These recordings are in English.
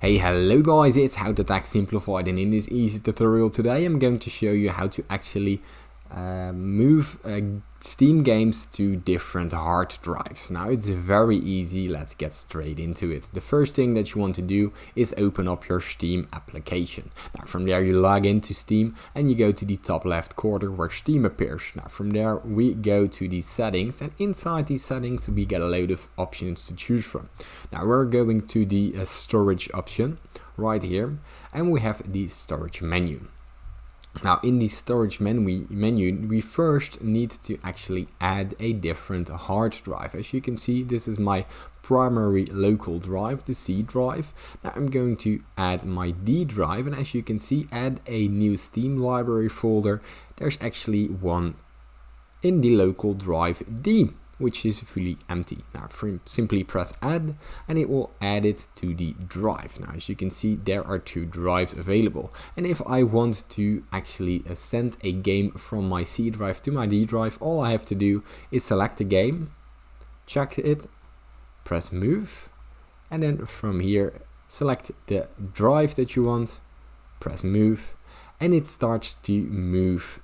Hello guys, it's How to Tech Simplified, and in this easy tutorial today I'm going to show you how to actually move Steam games to different hard drives. Now it's very easy, let's get straight into it. The first thing that you want to do is open up your Steam application. Now from there you log into Steam and you go to the top left corner where Steam appears. Now from there we go to the settings, and inside these settings we get a load of options to choose from. Now we're going to the storage option right here, and we have the storage menu. Now in the storage menu we first need to actually add a different hard drive. As you can see, this is my primary local drive, the C drive. Now I'm going to add my D drive, and as you can see, add a new Steam library folder. There's actually one in the local drive D, which is fully empty. Now simply press add and it will add it to the drive. Now as you can see, there are two drives available, and if I want to actually send a game from my C drive to my D drive, all I have to do is select the game, check it, press move, and then from here select the drive that you want, press move, and it starts to move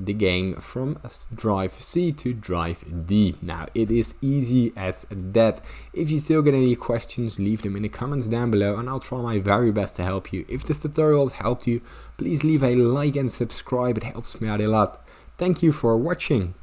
the game from drive C to drive D. Now it is easy as that. If you still get any questions, leave them in the comments down below and I'll try my very best to help you. If this tutorial has helped you, please leave a like and subscribe, it helps me out a lot. Thank you for watching.